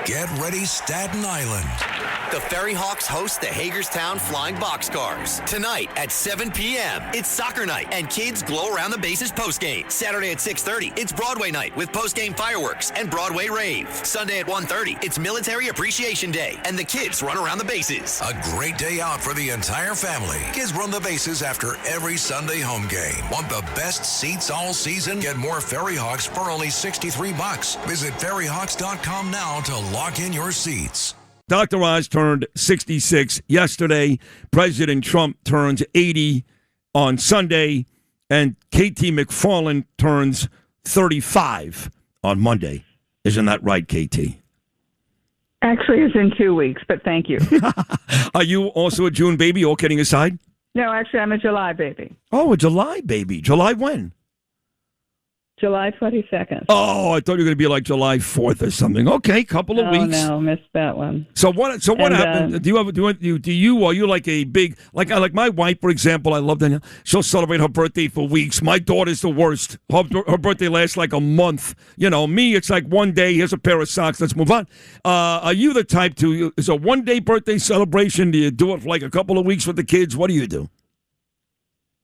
Get ready, Staten Island. The Ferry Hawks host the Hagerstown Flying Boxcars. Tonight at 7 p.m., it's soccer night, and kids glow around the bases postgame. Saturday at 6:30, it's Broadway night with postgame fireworks and Broadway rave. Sunday at 1:30, it's Military Appreciation Day, and the kids run around the bases. A great day out for the entire family. Kids run the bases after every Sunday home game. Want the best seats all season? Get more Ferry Hawks for only $63. Visit ferryhawks.com now to lock in your seats. Dr. Oz turned 66 yesterday. President Trump turns 80 on Sunday. And KT McFarland turns 35 on Monday. Isn't that right, KT? Actually, it's in 2 weeks, but thank you. Are you also a June baby, all kidding aside? No, actually, I'm a July baby. Oh, a July baby. July when? July 22nd. Oh, I thought you were going to be like July 4th or something. Okay, couple of weeks. Oh, no, missed that one. So what happened? Are you like a big, like my wife, for example, I love Danielle. She'll celebrate her birthday for weeks. My daughter's the worst. Her birthday lasts like a month. You know, me, it's like one day, here's a pair of socks, let's move on. Are you the type to, is a one-day birthday celebration? Do you do it for like a couple of weeks with the kids? What do you do?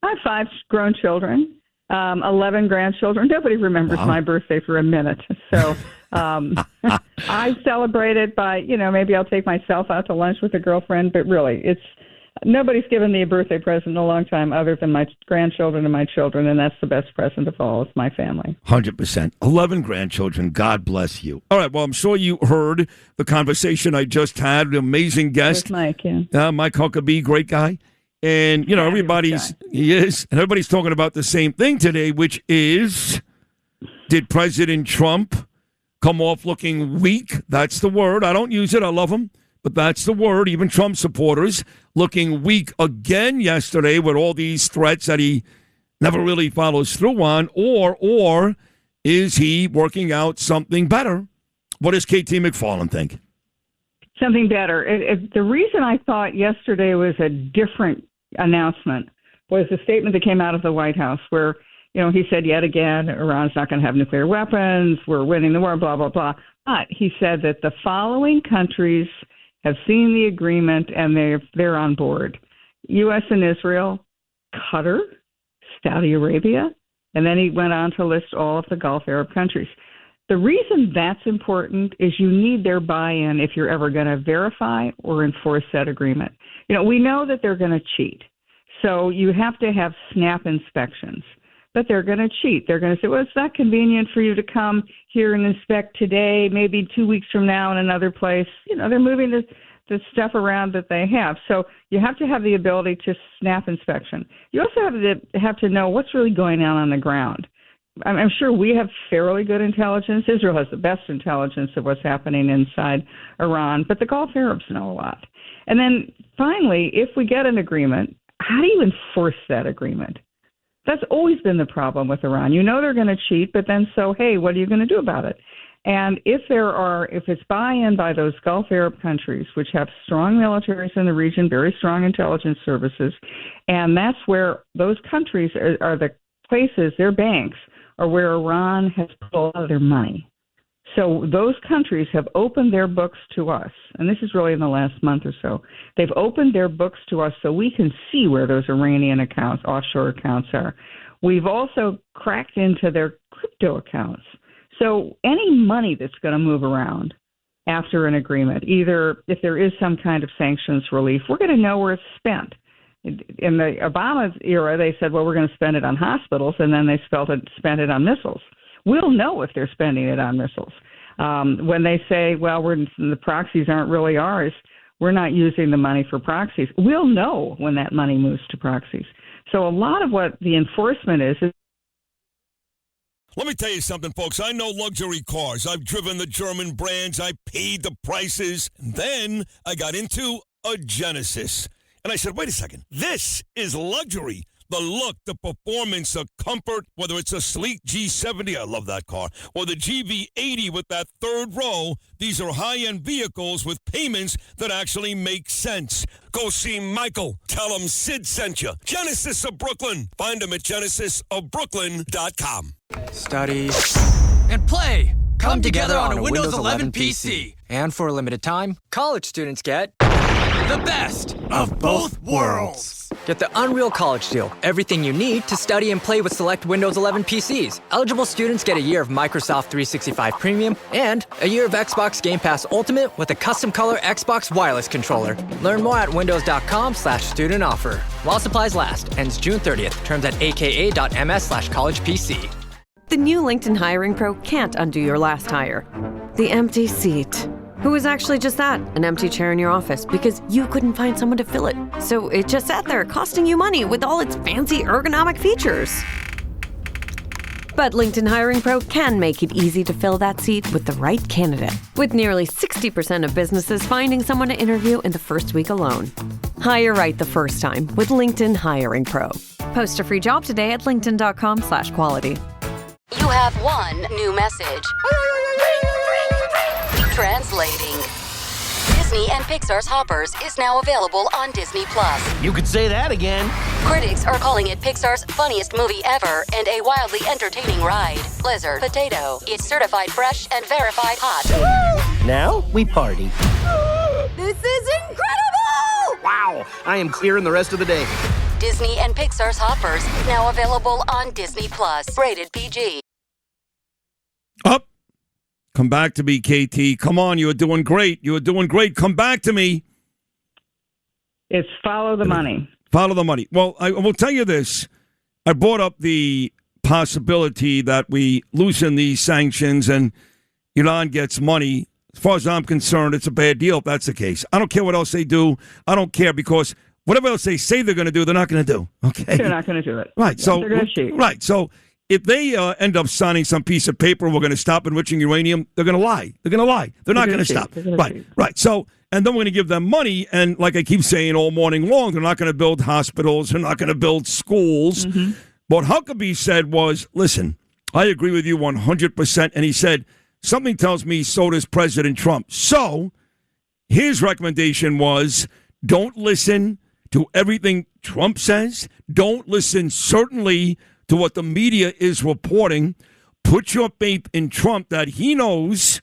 I have 5 grown children. 11 grandchildren. Nobody remembers my birthday for a minute. So I celebrate it by, maybe I'll take myself out to lunch with a girlfriend. But really, nobody's given me a birthday present in a long time other than my grandchildren and my children. And that's the best present of all. It's my family. 100%. 11 grandchildren. God bless you. All right. Well, I'm sure you heard the conversation I just had. An amazing guest. With Mike, yeah. Mike Huckabee, great guy. And, he is, and everybody's talking about the same thing today, which is, did President Trump come off looking weak? That's the word. I don't use it. I love him, but that's the word. Even Trump supporters looking weak again yesterday with all these threats that he never really follows through on, or is he working out something better? What does KT McFarland think? Something better. The reason I thought yesterday was a different announcement was the statement that came out of the White House where, he said yet again, Iran's not going to have nuclear weapons, we're winning the war, blah, blah, blah. But he said that the following countries have seen the agreement and they're on board. U.S. and Israel, Qatar, Saudi Arabia, and then he went on to list all of the Gulf Arab countries. The reason that's important is you need their buy-in if you're ever going to verify or enforce that agreement. We know that they're going to cheat. So you have to have snap inspections. But they're going to cheat. They're going to say, well, it's not convenient for you to come here and inspect today, maybe 2 weeks from now in another place. They're moving the stuff around that they have. So you have to have the ability to snap inspection. You also have to know what's really going on the ground. I'm sure we have fairly good intelligence. Israel has the best intelligence of what's happening inside Iran, but the Gulf Arabs know a lot. And then finally, if we get an agreement, how do you enforce that agreement? That's always been the problem with Iran. They're going to cheat, but then hey, what are you going to do about it? And if it's buy-in by those Gulf Arab countries, which have strong militaries in the region, very strong intelligence services, and that's where those countries are the places, their banks, or where Iran has put a lot of their money. So those countries have opened their books to us, and this is really in the last month or so. They've opened their books to us so we can see where those Iranian accounts, offshore accounts are. We've also cracked into their crypto accounts. So any money that's going to move around after an agreement, either if there is some kind of sanctions relief, we're going to know where it's spent. In the Obama era, they said, well, we're going to spend it on hospitals, and then they spent it on missiles. We'll know if they're spending it on missiles. When they say, well, the proxies aren't really ours, we're not using the money for proxies, we'll know when that money moves to proxies. So a lot of what the enforcement is. Let me tell you something, folks. I know luxury cars. I've driven the German brands. I paid the prices. And then I got into a Genesis. And I said, wait a second, this is luxury. The look, the performance, the comfort, whether it's a sleek G70, I love that car, or the GV80 with that third row, these are high-end vehicles with payments that actually make sense. Go see Michael. Tell him Sid sent you. Genesis of Brooklyn. Find him at genesisofbrooklyn.com. Study and play. Come together on a Windows 11 PC. And for a limited time, college students get The best of both worlds. Get the Unreal College Deal. Everything you need to study and play with select Windows 11 PCs. Eligible students get a year of Microsoft 365 Premium and a year of Xbox Game Pass Ultimate with a custom color Xbox wireless controller. Learn more at windows.com/student offer. While supplies last. Ends June 30th. Terms at aka.ms/collegepc. The new LinkedIn Hiring Pro can't undo your last hire. The empty seat. Who is actually just that, an empty chair in your office because you couldn't find someone to fill it. So it just sat there costing you money with all its fancy ergonomic features. But LinkedIn Hiring Pro can make it easy to fill that seat with the right candidate. With nearly 60% of businesses finding someone to interview in the first week alone. Hire right the first time with LinkedIn Hiring Pro. Post a free job today at linkedin.com/quality. You have one new message. Translating. Disney and Pixar's Hoppers is now available on Disney+. You could say that again. Critics are calling it Pixar's funniest movie ever and a wildly entertaining ride. Blizzard Potato. It's certified fresh and verified hot. Now we party. This is incredible! Wow, I am clearing the rest of the day. Disney and Pixar's Hoppers now available on Disney+. Rated PG. Up. Come back to me, KT. Come on, you are doing great. You are doing great. Come back to me. It's follow the money. Follow the money. Well, I will tell you this. I brought up the possibility that we loosen these sanctions and Iran gets money. As far as I'm concerned, it's a bad deal if that's the case. I don't care what else they do. I don't care because whatever else they say they're going to do, they're not going to do. Okay? They're not going to do it. Right. So, they're going to cheat. Right. So if they end up signing some piece of paper, we're going to stop enriching uranium, they're going to lie. They're going to lie. They're not going to stop. Right. Right. So, and then we're going to give them money. And like I keep saying all morning long, they're not going to build hospitals. They're not going to build schools. Mm-hmm. What Huckabee said was, listen, I agree with you 100%. And he said, something tells me so does President Trump. So his recommendation was don't listen to everything Trump says. Don't listen, certainly, to what the media is reporting. Put your faith in Trump that he knows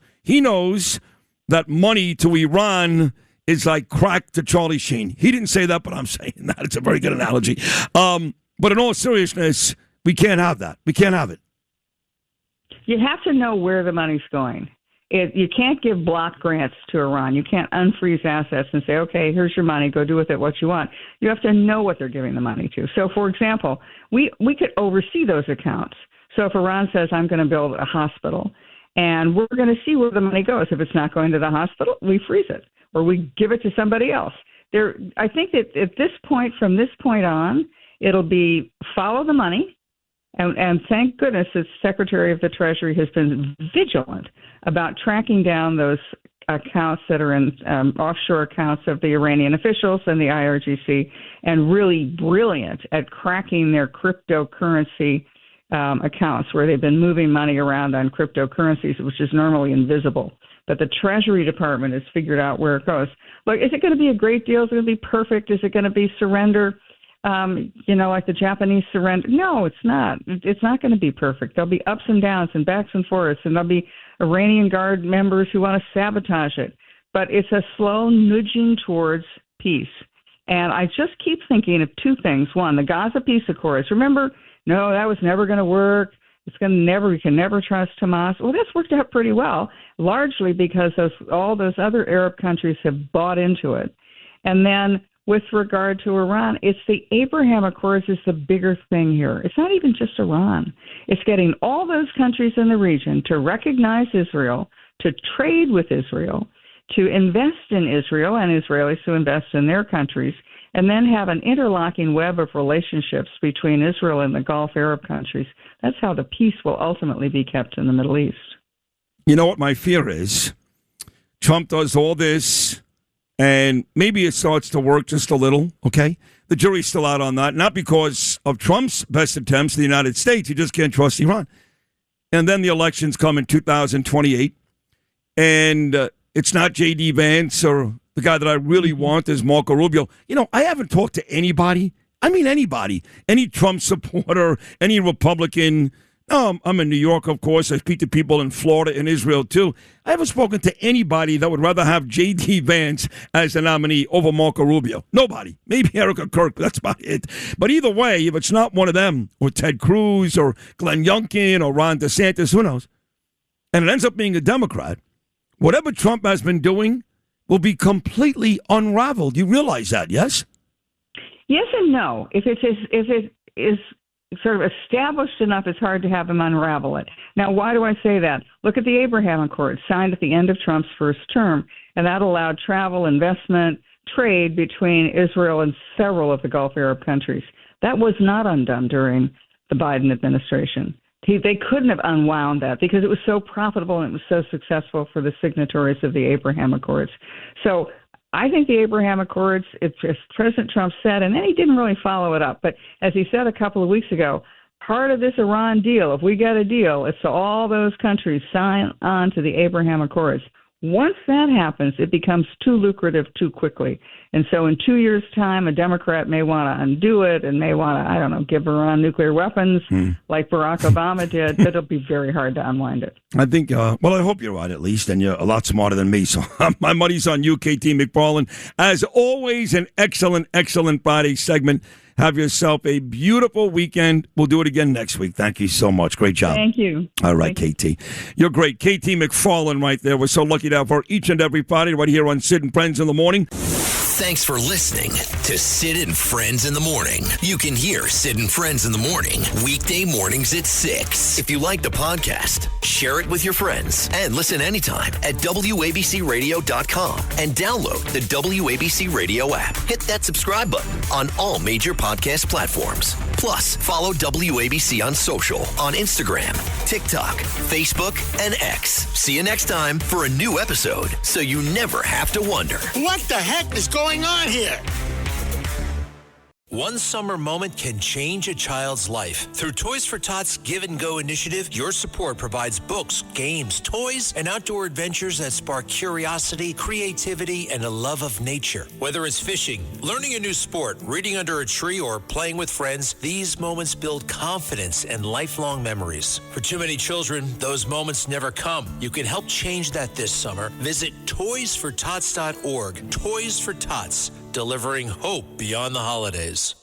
that money to Iran is like crack to Charlie Sheen. He didn't say that, but I'm saying that. It's a very good analogy. But in all seriousness, we can't have that. We can't have it. You have to know where the money's going. You can't give block grants to Iran. You can't unfreeze assets and say, okay, here's your money, go do with it what you want. You have to know what they're giving the money to. So, for example, we could oversee those accounts. So if Iran says, I'm going to build a hospital, and we're going to see where the money goes. If it's not going to the hospital, we freeze it, or we give it to somebody else. I think that at this point, from this point on, it'll be follow the money. And thank goodness the Secretary of the Treasury has been vigilant about tracking down those accounts that are in offshore accounts of the Iranian officials and the IRGC, and really brilliant at cracking their cryptocurrency accounts where they've been moving money around on cryptocurrencies, which is normally invisible. But the Treasury Department has figured out where it goes. Look, is it going to be a great deal? Is it going to be perfect? Is it going to be surrender? Like the Japanese surrender. No, it's not. It's not going to be perfect. There'll be ups and downs and backs and forths, and there'll be Iranian Guard members who want to sabotage it. But it's a slow nudging towards peace. And I just keep thinking of two things. One, the Gaza peace accords. Remember, no, that was never going to work. We can never trust Hamas. Well, that's worked out pretty well, largely because all those other Arab countries have bought into it. And then with regard to Iran, it's the Abraham Accords is the bigger thing here. It's not even just Iran. It's getting all those countries in the region to recognize Israel, to trade with Israel, to invest in Israel and Israelis to invest in their countries, and then have an interlocking web of relationships between Israel and the Gulf Arab countries. That's how the peace will ultimately be kept in the Middle East. You know what my fear is? Trump does all this, and maybe it starts to work just a little, okay? The jury's still out on that, not because of Trump's best attempts in the United States. You just can't trust Iran. And then the elections come in 2028, and it's not J.D. Vance or the guy that I really want is Marco Rubio. You know, I haven't talked to anybody, any Trump supporter, any Republican I'm in New York, of course. I speak to people in Florida and Israel, too. I haven't spoken to anybody that would rather have J.D. Vance as the nominee over Marco Rubio. Nobody. Maybe Erica Kirk. That's about it. But either way, if it's not one of them, or Ted Cruz, or Glenn Youngkin, or Ron DeSantis, who knows? And it ends up being a Democrat, whatever Trump has been doing will be completely unraveled. You realize that, yes? Yes and no. If it is sort of established enough, it's hard to have him unravel it. Now, why do I say that? Look at the Abraham Accords signed at the end of Trump's first term, and that allowed travel, investment, trade between Israel and several of the Gulf Arab countries. That was not undone during the Biden administration. They couldn't have unwound that because it was so profitable and it was so successful for the signatories of the Abraham Accords. So I think the Abraham Accords, as President Trump said, and then he didn't really follow it up, but as he said a couple of weeks ago, part of this Iran deal, if we get a deal, it's to all those countries sign on to the Abraham Accords. Once that happens, it becomes too lucrative too quickly. And so in 2 years' time, a Democrat may want to undo it and may want to, I don't know, give Iran nuclear weapons like Barack Obama did, but it'll be very hard to unwind it. I think, I hope you're right at least, and you're a lot smarter than me. So my money's on you, KT McFarland. As always, an excellent, excellent Friday segment. Have yourself a beautiful weekend. We'll do it again next week. Thank you so much. Great job. Thank you. All right, KT. You're great. KT McFarland right there. We're so lucky to have her each and every Friday right here on Sid and Friends in the Morning. Thanks for listening to Sid and Friends in the Morning. You can hear Sid and Friends in the Morning weekday mornings at 6. If you like the podcast, share it with your friends and listen anytime at WABCRadio.com and download the WABC Radio app. Hit that subscribe button on all major podcast platforms. Plus, follow WABC on social on Instagram, TikTok, Facebook, and X. See you next time for a new episode so you never have to wonder. What the heck is going on here? One summer moment can change a child's life. Through Toys for Tots Give and Go initiative, your support provides books, games, toys, and outdoor adventures that spark curiosity, creativity, and a love of nature. Whether it's fishing, learning a new sport, reading under a tree, or playing with friends, these moments build confidence and lifelong memories. For too many children, those moments never come. You can help change that this summer. Visit toysfortots.org. Toys for Tots, delivering hope beyond the holidays.